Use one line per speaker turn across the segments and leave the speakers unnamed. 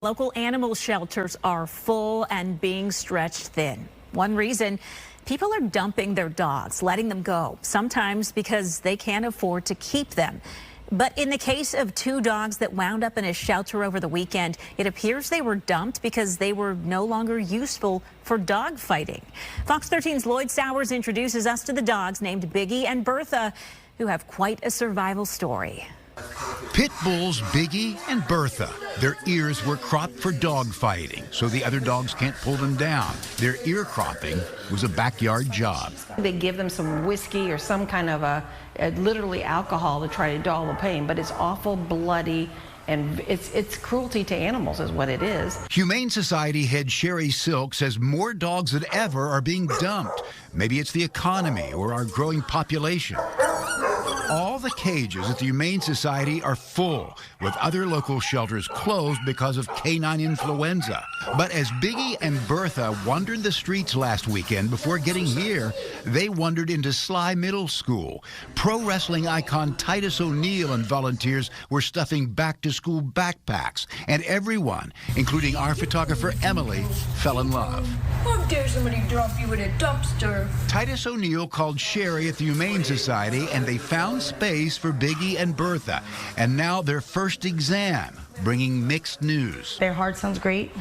Local animal shelters are full and being stretched thin. One reason, people are dumping their dogs, letting them go, sometimes because they can't afford to keep them. But in the case of two dogs that wound up in a shelter over the weekend, it appears they were dumped because they were no longer useful for dog fighting. Fox 13's Lloyd Sowers introduces us to the dogs named Biggie and Bertha, who have quite a survival story.
Pit bulls Biggie and Bertha. Their ears were cropped for dog fighting, so the other dogs can't pull them down. Their ear cropping was a backyard job.
They give them some whiskey or some kind of a literally alcohol to try to dull the pain, but it's awful, bloody, and it's cruelty to animals is what it is.
Humane Society head Sherry Silk says more dogs than ever are being dumped. Maybe it's the economy or our growing population. All the cages at the Humane Society are full, with other local shelters closed because of canine influenza. But as Biggie and Bertha wandered the streets last weekend before getting here, they wandered into Sly Middle School. Pro wrestling icon Titus O'Neil and volunteers were stuffing back-to-school backpacks, and everyone, including our photographer Emily, fell in love.
How dare somebody dump you in a dumpster?
Titus O'Neil called Sherry at the Humane Society, and they found space for Biggie and Bertha. And now their first exam, bringing mixed news.
Their heart sounds great.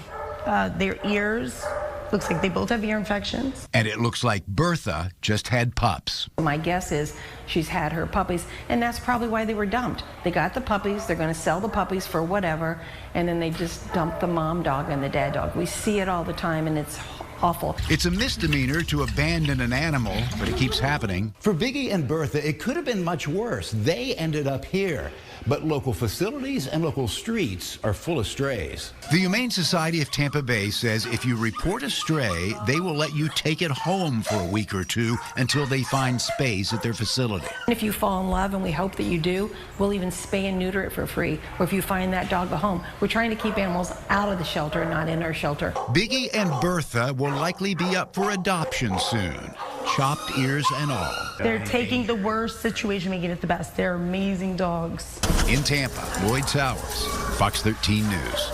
Their ears, looks like they both have ear infections.
And it looks like Bertha just had pups.
My guess is she's had her puppies, and that's probably why they were dumped. They got the puppies, they're going to sell the puppies for whatever, and then they just dump the mom dog and the dad dog. We see it all the time, and it's awful.
It's a misdemeanor to abandon an animal, but it keeps happening.
For Biggie and Bertha, it could have been much worse. They ended up here. But local facilities and local streets are full of strays.
The Humane Society of Tampa Bay says if you report a stray, they will let you take it home for a week or two until they find space at their facility.
If you fall in love, and we hope that you do, we'll even spay and neuter it for free. Or if you find that dog a home, we're trying to keep animals out of the shelter, not in our shelter.
Biggie and Bertha will likely be up for adoption soon, chopped ears and all.
They're taking the worst situation, making it the best. They're amazing dogs.
In Tampa, Lloyd Sowers, Fox 13 News.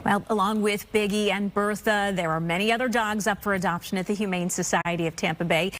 Well, along with Biggie and Bertha, there are many other dogs up for adoption at the Humane Society of Tampa Bay.